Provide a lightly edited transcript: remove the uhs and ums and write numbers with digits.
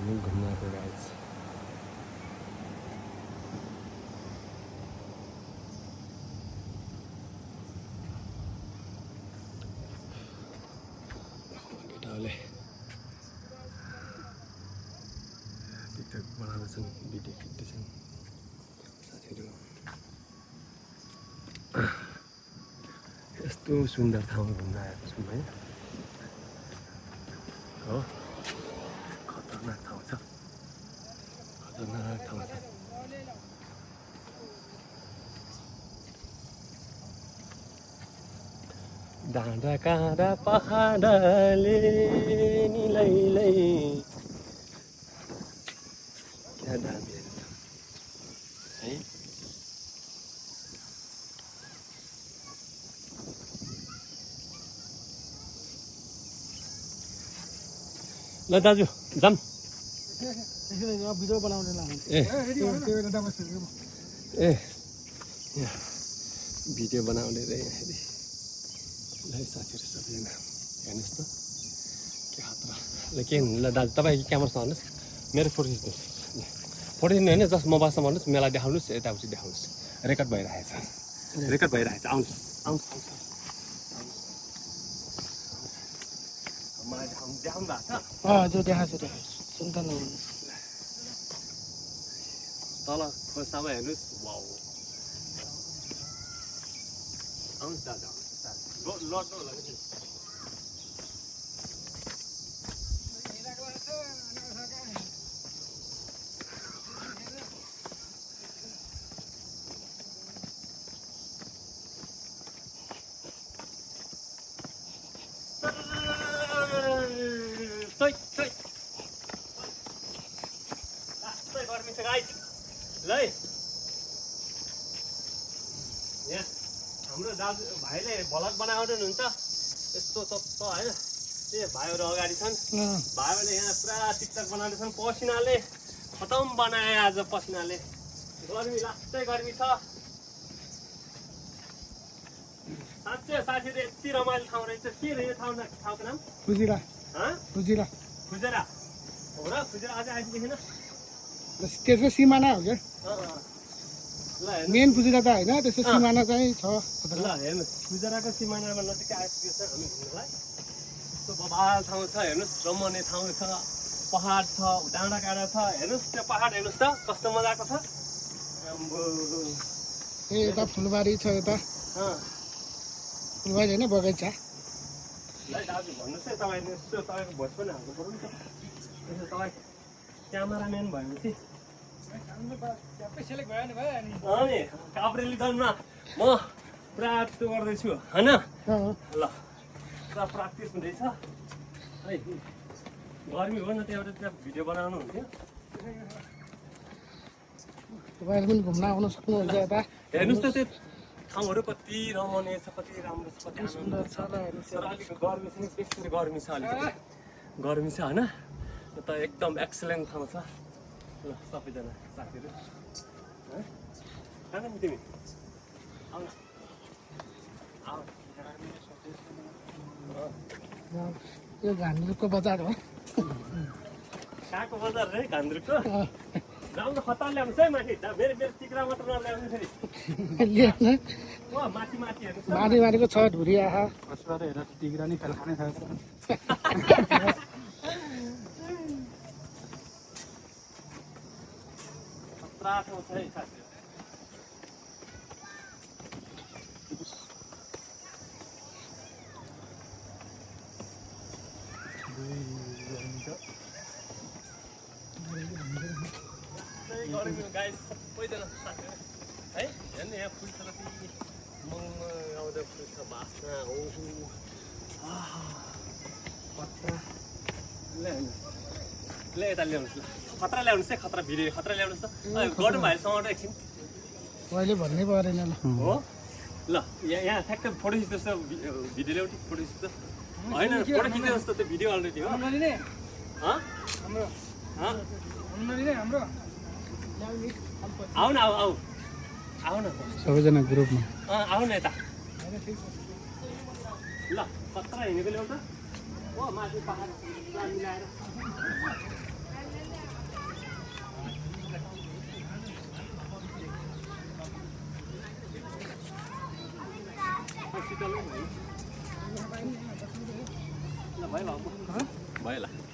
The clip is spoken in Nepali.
घुम्नको गाइस केटाहरूले पिक्चर बनाउँछन् भिडियो खिच्दैछन् साथीहरू यस्तो सुन्दर ठाउँमा घुम्न आएको छौँ है हो खतरनाक ठाउँ छ खतरनाक ठाउँ छ डाँडा काँडा पहाडले निलैलै क्या दामीहरू छ है ल दाजु जाम भिडियो बनाउने ए भिडियो बनाउने रे ल साथीहरू सबैजना हेर्नुहोस् त के खतरा ल के ल दाजु तपाईँ क्यामेरा चलाउनुहोस् मेरो फोटो खिच्नुहोस् फोटो खिच्नु होइन जस्ट मोबाइलसम्म भन्नुहोस् मलाई देखाउनुहोस् यताउति देखाउनुहोस् रेकर्ड भइरहेछ आउनुहोस् आउनुहोस् मलाई देखाउनु भएको छ हजुर देखाएको छु चिन्ता नगर्नु तल खोसामा हेर्नुहोस् वाउ आउनुहोस् दाजु लड्नु होला कि गर्मी छ गाइस ल यहाँ हाम्रो दाजु भाइले भ्लग बनाउँदै हुनुहुन्छ यस्तो तत्त्व होइन ए भाइहरू अगाडि छन् भाइहरूले यहाँ पुरा टिकटक बनाउँदैछन् पसिनाले खतम बनाए आज पसिनाले गर्मी लास्टै गर्मी छ साँच्चै साथीहरू यति रमाइलो ठाउँ रहेछ के रहेछ ठाउँको नाम खुजिरा खुजेरा हो र खुजेरा अझै आइपुगेन त्यसको सिमाना हो क्या ल हेर्नु मेन खुजिरा त होइन त्यसको सिमाना चाहिँ छ ल हेर्नुहोस् खुजेराको सिमानामा नजिकै आइपुगेको छ हामी घुम्नलाई यस्तो बबाल ठाउँ छ हेर्नुहोस् रमणीय ठाउँ छ पहाड छ डाँडा काँडा छ हेर्नुहोस् त्यो पहाड हेर्नुहोस् त कस्तो मजाको छ ए यता फुलबारी छ यता फुलबारी होइन बगैँचा ल दाजु भन्नुहोस् है तपाईँले यसो तपाईँको भोइस पनि हाल्नु पऱ्यो नि त यसो तपाईँ क्यामेराम्यान भएपछि नि काभ्रेली दलमा म प्र्याक्टिस गर्दैछु होइन ल पुरा प्र्याक्टिस हुँदैछ है गर्मी हो न त्यहाँ भिडियो बनाउनु हुन्थ्यो तपाईँहरू पनि घुम्न आउनु सक्नुहुन्छ यता हेर्नुहोस् त त्यो ठाउँहरू कति रमणीय छ कति राम्रो छ कति सुन्दर छ ल तर अलिक गर्मी छ नि बेसी गर्मी छ अलिकति गर्मी छ होइन त एकदम एक्सलेन्ट ठाउँ छ ल सबैजना साथीहरू कहाँ जाने तिमी आउ न आऊ यो घान्द्रुकको बजार हो कहाँको बजार रे घान्द्रुकको जाउँ न खतरा ल्याउनुहोस् है माथि मेरो मेरो टिक्रा मात्र नल्याउनु फेरि माथि माथि हेर्नुहोस् माथि माथिको छ धुरी आहा कसबाट हेर टिग्रा नि फेल खाने खान्छ खतरा ठाउँ छ है साथीहरू गर्मी गाइस सबैजना साथीहरू है हेर्नु यहाँ फुल छ कति मङ्ग आउँदा फुल छ बास्ना हो खतरा ल यता ल्याउनुहोस् ल खतरा ल्याउनुहोस् है खतरा भिडियो खतरा ल्याउनुहोस् त गर्नु भाइसँग एकछिन अहिले भन्नै परेन ल हो ल यहाँ ठ्याक्कै फोटो खिच्नुहोस् त भिडियो ल्याउ फोटो खिच्छ होइन फोटो खिच्नुहोस् त त्यो भिडियो अलरेडी हो हाम्रो आऊ न आऊ आऊ आऊ न सबैजना ग्रुपमा आऊ न यता ल खतरा हिँडेको ल्याउ त हो माथि पहाड मिलाएर शीतल भयो ल भयो ल